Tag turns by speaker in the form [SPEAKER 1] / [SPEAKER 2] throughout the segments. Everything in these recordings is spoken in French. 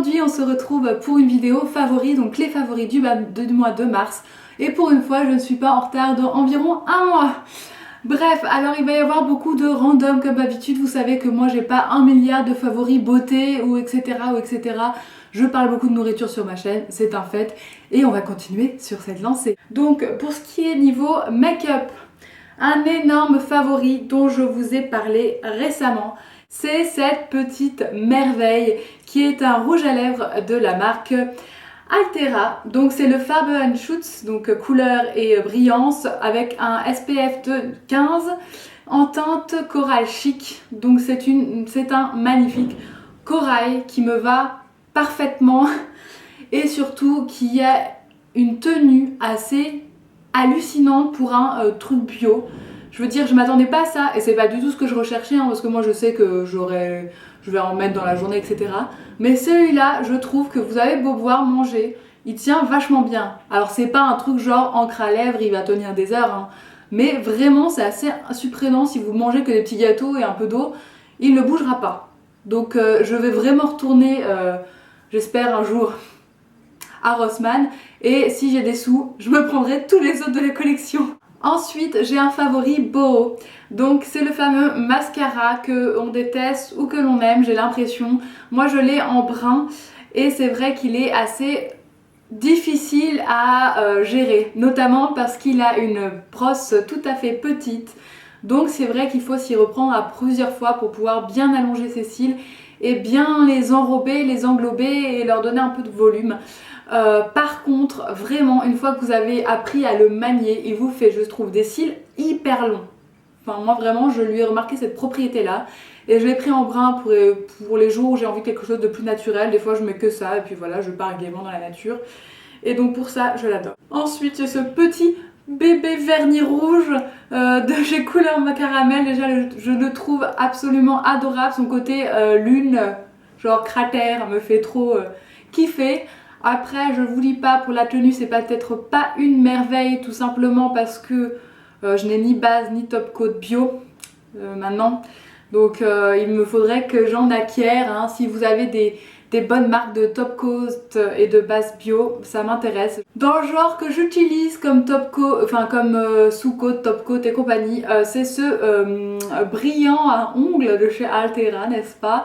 [SPEAKER 1] Aujourd'hui on se retrouve pour une vidéo favori, donc les favoris du mois de mars. Et pour une fois je ne suis pas en retard d'environ un mois. Bref, alors il va y avoir beaucoup de random comme d'habitude. Vous savez que moi j'ai pas un milliard de favoris beauté ou etc. Je parle beaucoup de nourriture sur ma chaîne, c'est un fait. Et on va continuer sur cette lancée. Donc pour ce qui est niveau make-up, un énorme favori dont je vous ai parlé récemment, c'est cette petite merveille qui est un rouge à lèvres de la marque Altera. Donc c'est le Farbe and Schutz, donc couleur et brillance avec un SPF de 15 en teinte corail chic. Donc c'est un magnifique corail qui me va parfaitement et surtout qui a une tenue assez hallucinante pour un truc bio. Je veux dire, je m'attendais pas à ça et c'est pas du tout ce que je recherchais parce que moi je sais que je vais en mettre dans la journée, etc. Mais celui-là, je trouve que vous avez beau boire, manger, il tient vachement bien. Alors c'est pas un truc genre encre à lèvres, il va tenir des heures, hein. Mais vraiment c'est assez surprenant. Si vous mangez que des petits gâteaux et un peu d'eau, il ne bougera pas. Donc je vais vraiment retourner, j'espère un jour, à Rossmann. Et si j'ai des sous, je me prendrai tous les autres de la collection. Ensuite, j'ai un favori boho. Donc c'est le fameux mascara que on déteste ou que l'on aime, j'ai l'impression. Moi je l'ai en brun et c'est vrai qu'il est assez difficile à gérer, notamment parce qu'il a une brosse tout à fait petite. Donc c'est vrai qu'il faut s'y reprendre à plusieurs fois pour pouvoir bien allonger ses cils et bien les enrober, les englober et leur donner un peu de volume. Par contre, vraiment, une fois que vous avez appris à le manier, il vous fait, je trouve, des cils hyper longs. Enfin, moi vraiment, je lui ai remarqué cette propriété-là. Et je l'ai pris en brun pour les jours où j'ai envie de quelque chose de plus naturel. Des fois, je mets que ça, et puis voilà, je pars gaiement dans la nature. Et donc pour ça, je l'adore. Ensuite, il y a ce petit bébé vernis rouge de chez Couleur Caramel. Déjà, je le trouve absolument adorable. Son côté lune, genre cratère, me fait trop kiffer. Après, je vous dis pas, pour la tenue, c'est peut-être pas une merveille, tout simplement parce que je n'ai ni base ni top coat bio maintenant. Donc il me faudrait que j'en acquière, hein. Si vous avez des bonnes marques de top coat et de base bio, ça m'intéresse. Dans le genre que j'utilise comme top coat, enfin comme sous-coat, top coat et compagnie, c'est ce brillant à ongles de chez Altera, n'est-ce pas?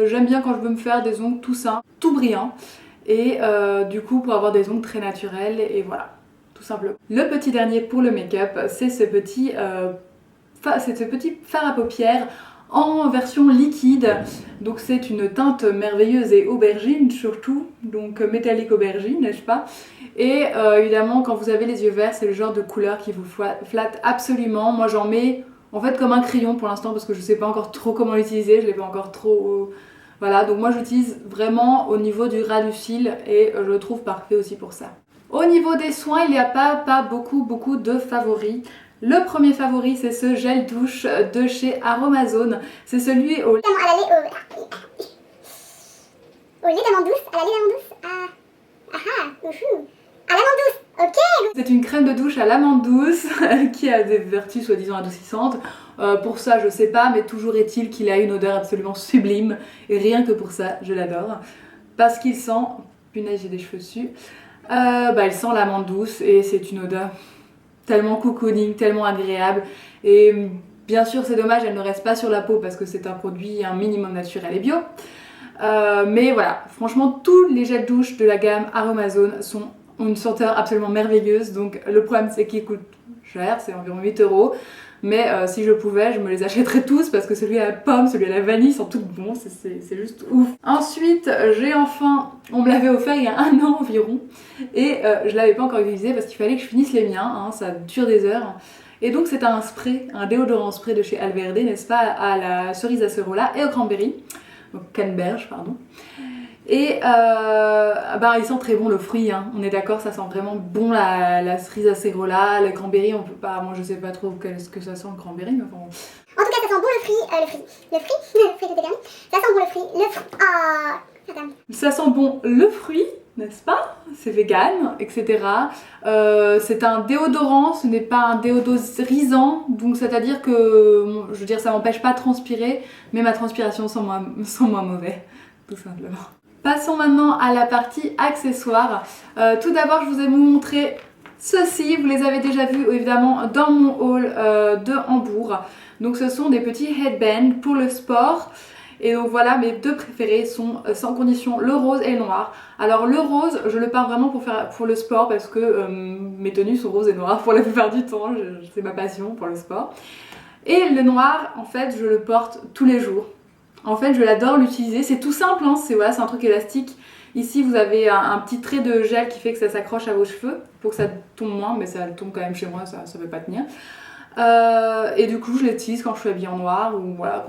[SPEAKER 1] J'aime bien quand je veux me faire des ongles tout simples, tout brillants. Et du coup pour avoir des ongles très naturels et voilà, tout simplement. Le petit dernier pour le make-up, c'est ce petit fard à paupières en version liquide. Donc c'est une teinte merveilleuse et aubergine surtout, donc métallique aubergine, n'est-ce pas? Et évidemment quand vous avez les yeux verts, c'est le genre de couleur qui vous flatte absolument. Moi j'en mets en fait comme un crayon pour l'instant parce que je sais pas encore trop comment l'utiliser, je l'ai pas encore trop... Voilà, donc moi j'utilise vraiment au niveau du ras du cil et je le trouve parfait aussi pour ça. Au niveau des soins, il n'y a pas beaucoup de favoris. Le premier favori, c'est ce gel douche de chez Aromazone. C'est celui au lait d'amande douce, à la lait d'amande douce, à l'amande douce. Ok. C'est une crème de douche à l'amande douce qui a des vertus soi-disant adoucissantes. Pour ça je sais pas, mais toujours est-il qu'il a une odeur absolument sublime et rien que pour ça je l'adore parce qu'il sent, punaise j'ai des cheveux dessus, il sent l'amande douce et c'est une odeur tellement cocooning, tellement agréable et bien sûr c'est dommage elle ne reste pas sur la peau parce que c'est un produit un minimum naturel et bio. Mais voilà, franchement tous les gels douche de la gamme Aromazone ont une senteur absolument merveilleuse. Donc le problème c'est qu'ils coûtent cher, c'est environ 8 €. Mais si je pouvais, je me les achèterais tous parce que celui à la pomme, celui à la vanille sont tous bons, c'est juste ouf. Ensuite, j'ai enfin, on me l'avait offert il y a un an environ et je l'avais pas encore utilisé parce qu'il fallait que je finisse les miens, hein, ça dure des heures. Et donc c'est un spray, un déodorant spray de chez Alverde, n'est-ce pas, à la cerise acerola et au cranberry, donc canneberge pardon. Et il sent très bon le fruit, hein. On est d'accord, ça sent vraiment bon la cerise acerola, le cranberry, on peut pas, moi je sais pas trop ce que ça sent le cranberry, mais bon.
[SPEAKER 2] En tout cas, ça sent bon le fruit de dernier. Ça sent bon le fruit,
[SPEAKER 1] Ça sent bon le fruit, n'est-ce pas? C'est vegan, etc. C'est un déodorant, ce n'est pas un déodorisant, donc c'est-à-dire que, je veux dire, ça m'empêche pas de transpirer, mais ma transpiration sent moins mauvais, tout simplement. Passons maintenant à la partie accessoires. Tout d'abord, je vous ai montré ceci, vous les avez déjà vus évidemment dans mon haul de Hambourg. Donc ce sont des petits headbands pour le sport. Et donc voilà, mes deux préférés sont sans condition le rose et le noir. Alors le rose, je le pars vraiment pour le sport parce que mes tenues sont roses et noires pour la plupart du temps. C'est ma passion pour le sport. Et le noir, en fait, je le porte tous les jours. En fait, je l'adore l'utiliser. C'est tout simple, hein. C'est un truc élastique. Ici, vous avez un petit trait de gel qui fait que ça s'accroche à vos cheveux pour que ça tombe moins, mais ça tombe quand même chez moi, ça ne veut pas tenir. Et du coup, je l'utilise quand je suis habillée en noir ou voilà,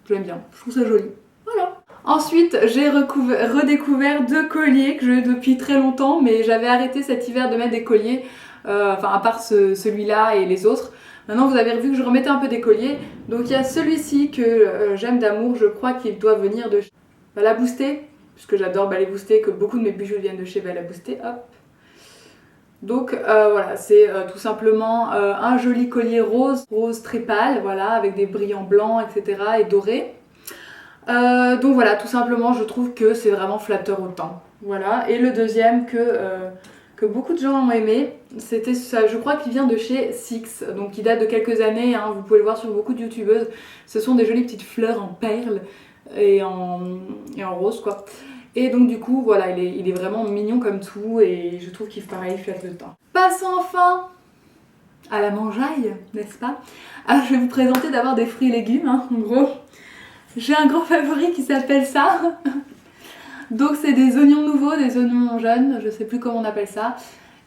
[SPEAKER 1] j'aime bien. Je trouve ça joli. Voilà. Ensuite, j'ai redécouvert deux colliers que j'ai depuis très longtemps, mais j'avais arrêté cet hiver de mettre des colliers, enfin à part celui-là et les autres. Maintenant, vous avez vu que je remettais un peu des colliers. Donc, il y a celui-ci que j'aime d'amour. Je crois qu'il doit venir de Bala Booster, puisque j'adore Bala Booster, que beaucoup de mes bijoux viennent de chez Bala Booster. Hop. Donc, voilà, c'est tout simplement un joli collier rose très pâle, voilà, avec des brillants blancs, etc. et dorés. Donc voilà, tout simplement, je trouve que c'est vraiment flatteur au teint. Voilà. Et le deuxième que beaucoup de gens ont aimé, c'était ça, je crois qu'il vient de chez Six, donc qui date de quelques années, hein, vous pouvez le voir sur beaucoup de youtubeuses. Ce sont des jolies petites fleurs en perles et en rose quoi. Et donc du coup voilà, il est vraiment mignon comme tout et je trouve qu'il pareil flatte le teint. Passons enfin à la mangeaille, n'est-ce pas? Alors je vais vous présenter d'abord des fruits et légumes, hein, en gros. J'ai un grand favori qui s'appelle ça. Donc c'est des oignons nouveaux, des oignons jeunes, je sais plus comment on appelle ça.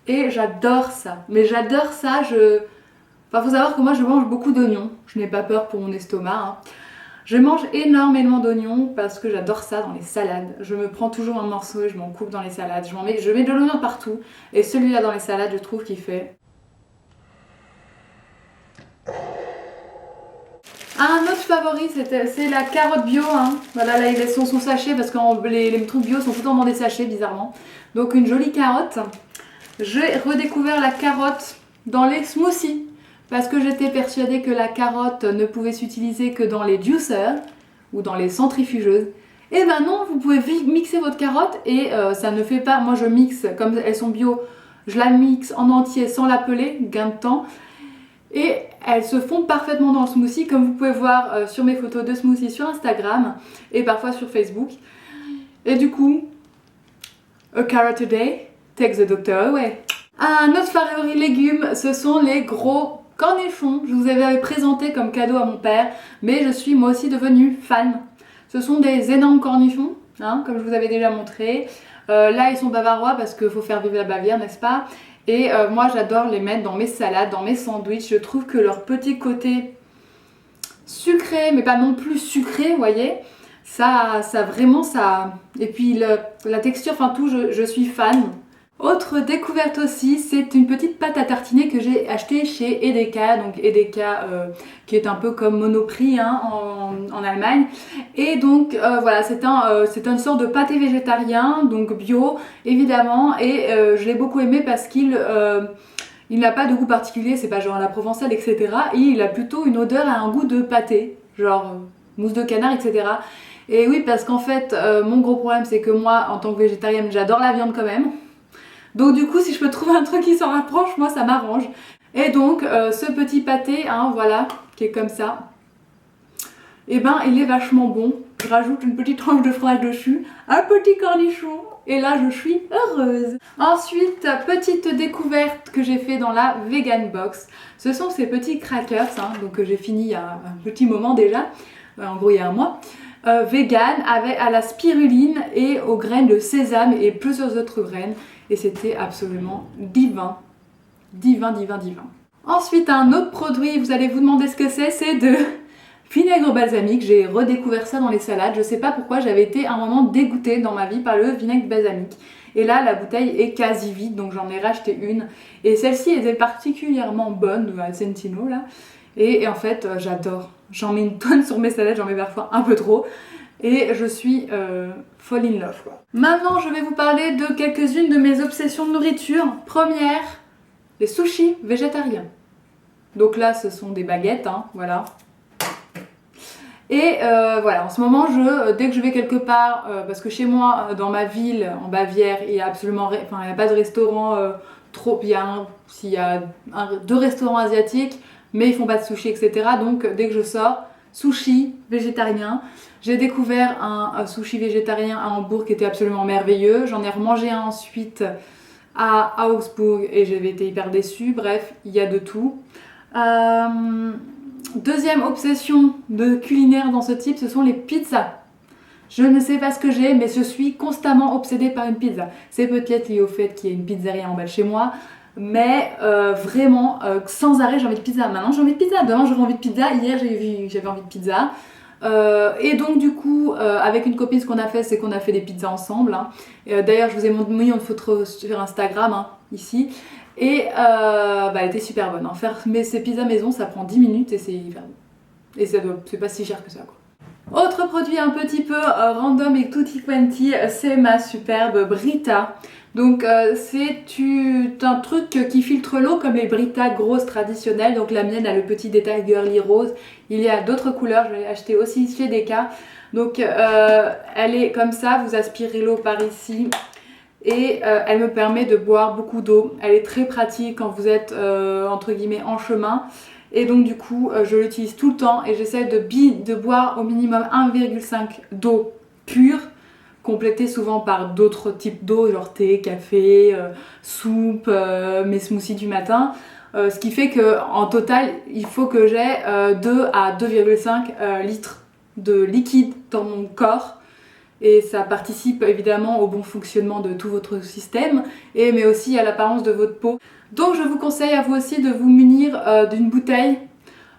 [SPEAKER 1] Et j'adore ça. Mais j'adore ça, Enfin faut savoir que moi je mange beaucoup d'oignons. Je n'ai pas peur pour mon estomac. Hein. Je mange énormément d'oignons parce que j'adore ça dans les salades. Je me prends toujours un morceau et je m'en coupe dans les salades. Je mets de l'oignon partout. Et celui-là dans les salades, je trouve qu'il fait... Un autre favori, c'est la carotte bio. Hein. Voilà, là il laisse son sachet parce que les trucs bio sont tout le temps dans des sachets, bizarrement. Donc une jolie carotte. J'ai redécouvert la carotte dans les smoothies parce que j'étais persuadée que la carotte ne pouvait s'utiliser que dans les juicers ou dans les centrifugeuses. Et ben non, vous pouvez mixer votre carotte et ça ne fait pas... Moi je mixe, comme elles sont bio, je la mixe en entier sans la peler, gain de temps. Et elles se font parfaitement dans le smoothie, comme vous pouvez voir sur mes photos de smoothie sur Instagram et parfois sur Facebook. Et du coup, a carrot a day takes the doctor away. Un autre favori légume, ce sont les gros cornichons. Je vous avais présenté comme cadeau à mon père, mais je suis moi aussi devenue fan. Ce sont des énormes cornichons, hein, comme je vous avais déjà montré. Là, ils sont bavarois parce qu'il faut faire vivre la Bavière, n'est-ce pas? Et moi j'adore les mettre dans mes salades, dans mes sandwichs. Je trouve que leur petit côté sucré, mais pas non plus sucré, vous voyez, ça vraiment ça... Et puis la texture, enfin tout, je suis fan. Autre découverte aussi, c'est une petite pâte à tartiner que j'ai achetée chez Edeka, donc Edeka qui est un peu comme Monoprix hein, en Allemagne. Et donc voilà, c'est une sorte de pâté végétarien, donc bio évidemment, et je l'ai beaucoup aimé parce qu'il n'a pas de goût particulier, c'est pas genre à la provençale etc. Et il a plutôt une odeur et un goût de pâté, genre mousse de canard etc. Et oui, parce qu'en fait, mon gros problème c'est que moi en tant que végétarienne, j'adore la viande quand même. Donc du coup si je peux trouver un truc qui s'en rapproche, moi ça m'arrange. Et donc ce petit pâté, hein, voilà, qui est comme ça, et ben il est vachement bon. Je rajoute une petite tranche de fromage dessus, un petit cornichon, et là je suis heureuse. Ensuite, petite découverte que j'ai fait dans la Vegan Box. Ce sont ces petits crackers, hein, donc que j'ai fini il y a un petit moment déjà, en gros il y a un mois. Vegan, à la spiruline et aux graines de sésame et plusieurs autres graines. Et c'était absolument divin. Divin, divin, divin. Ensuite, un autre produit, vous allez vous demander ce que c'est de vinaigre balsamique. J'ai redécouvert ça dans les salades. Je sais pas pourquoi, j'avais été à un moment dégoûtée dans ma vie par le vinaigre balsamique. Et là, la bouteille est quasi vide, donc j'en ai racheté une. Et celle-ci était particulièrement bonne, à Centino là. Et en fait, j'adore. J'en mets une tonne sur mes salades, j'en mets parfois un peu trop. Et je suis fall in love quoi. Maintenant je vais vous parler de quelques-unes de mes obsessions de nourriture. Première, les sushis végétariens. Donc là ce sont des baguettes, hein, voilà. Et voilà, en ce moment, dès que je vais quelque part, parce que chez moi, dans ma ville, en Bavière, il y a absolument, il n'y a pas de restaurant trop bien. S'il y a 2 restaurants asiatiques, mais ils font pas de sushi, etc. Donc dès que je sors, sushi végétarien. J'ai découvert un sushi végétarien à Hambourg qui était absolument merveilleux. J'en ai remangé un ensuite à Augsbourg et j'avais été hyper déçue. Bref, il y a de tout. Deuxième obsession de culinaire dans ce type, ce sont les pizzas. Je ne sais pas ce que j'ai, mais je suis constamment obsédée par une pizza. C'est peut-être lié au fait qu'il y a une pizzeria en bas de chez moi, mais vraiment, sans arrêt, j'ai envie de pizza. Maintenant, j'ai envie de pizza. Demain, j'aurai envie de pizza. Hier, j'avais envie de pizza. Et donc, du coup, avec une copine, ce qu'on a fait, c'est qu'on a fait des pizzas ensemble. Hein. D'ailleurs, je vous ai mis une photo sur Instagram, hein, ici. Et elle était super bonne. Hein. Faire ces pizzas maison, ça prend 10 minutes et c'est hyper bon. Et c'est pas si cher que ça, quoi. Autre produit un petit peu random et tutti quanti, c'est ma superbe Brita. Donc c'est un truc qui filtre l'eau comme les Brita grosses traditionnelles. Donc la mienne a le petit détail girly rose. Il y a d'autres couleurs, je l'ai acheté aussi chez Decca. Donc elle est comme ça, vous aspirez l'eau par ici. Et elle me permet de boire beaucoup d'eau. Elle est très pratique quand vous êtes entre guillemets en chemin. Et donc du coup je l'utilise tout le temps et j'essaie de boire au minimum 1,5 d'eau pure, complétée souvent par d'autres types d'eau, genre thé, café, soupe, mes smoothies du matin. Ce qui fait qu'en total il faut que j'ai 2 à 2,5 litres de liquide dans mon corps. Et ça participe évidemment au bon fonctionnement de tout votre système, mais aussi à l'apparence de votre peau. Donc je vous conseille à vous aussi de vous munir d'une bouteille,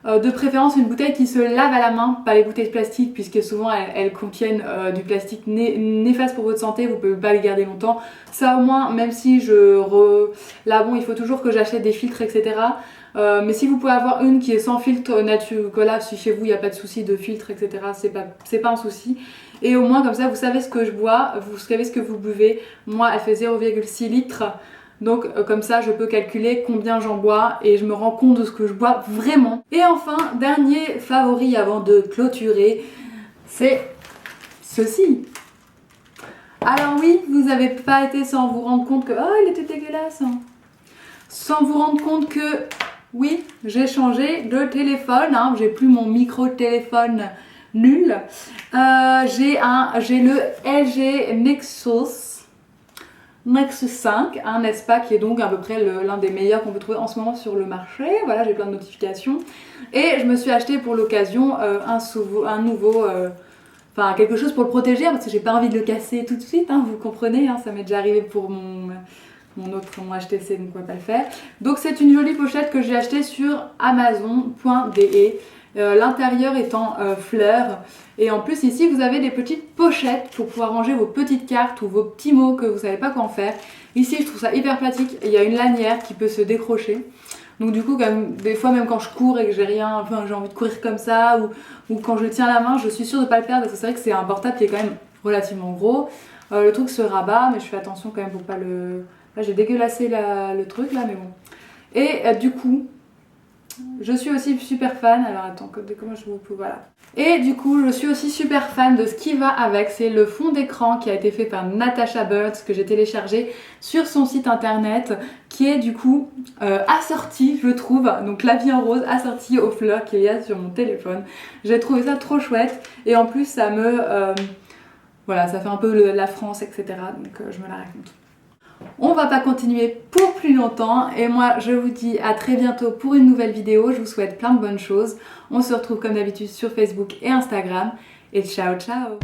[SPEAKER 1] de préférence une bouteille qui se lave à la main, pas les bouteilles de plastique, puisque souvent elles contiennent du plastique néfaste pour votre santé, vous ne pouvez pas les garder longtemps. Ça au moins, même si là bon, il faut toujours que j'achète des filtres, etc. Mais si vous pouvez avoir une qui est sans filtre naturel, que là si chez vous il n'y a pas de souci de filtre, etc. c'est pas un souci. Et au moins comme ça vous savez ce que je bois, vous savez ce que vous buvez. Moi elle fait 0,6 litres. Donc comme ça je peux calculer combien j'en bois et je me rends compte de ce que je bois vraiment. Et enfin, dernier favori avant de clôturer, c'est ceci. Alors oui, vous n'avez pas été sans vous rendre compte que... Oh, il était dégueulasse hein. Sans vous rendre compte que... Oui, j'ai changé de téléphone, hein. J'ai plus mon micro-téléphone nul. J'ai le LG Nexus 5, hein, n'est-ce pas, qui est donc à peu près l'un des meilleurs qu'on peut trouver en ce moment sur le marché. Voilà, j'ai plein de notifications. Et je me suis acheté pour l'occasion un nouveau... Enfin, quelque chose pour le protéger, parce que j'ai pas envie de le casser tout de suite, hein, vous comprenez, hein, ça m'est déjà arrivé pour mon autre, mon HTC, donc on va pas le faire. Donc c'est une jolie pochette que j'ai achetée sur amazon.de. L'intérieur étant fleurs, et en plus ici vous avez des petites pochettes pour pouvoir ranger vos petites cartes ou vos petits mots que vous savez pas quoi en faire. Ici je trouve ça hyper pratique, il y a une lanière qui peut se décrocher, donc du coup des fois même quand je cours et que j'ai envie de courir comme ça, ou quand je le tiens à la main, je suis sûre de pas le perdre parce que c'est vrai que c'est un portable qui est quand même relativement gros. Le truc se rabat, mais je fais attention quand même pour pas le... Là j'ai dégueulassé le truc là, mais bon. Et du coup je suis aussi super fan, alors attends, comment je vous peux, voilà. Et du coup, je suis aussi super fan de ce qui va avec, c'est le fond d'écran qui a été fait par Natasha Birds, que j'ai téléchargé sur son site internet, qui est du coup assorti, je trouve, donc la vie en rose assortie aux fleurs qu'il y a sur mon téléphone. J'ai trouvé ça trop chouette, et en plus ça voilà, ça fait un peu la France, etc. Donc je me la raconte. On va pas continuer pour plus longtemps et moi je vous dis à très bientôt pour une nouvelle vidéo. Je vous souhaite plein de bonnes choses. On se retrouve comme d'habitude sur Facebook et Instagram et ciao ciao.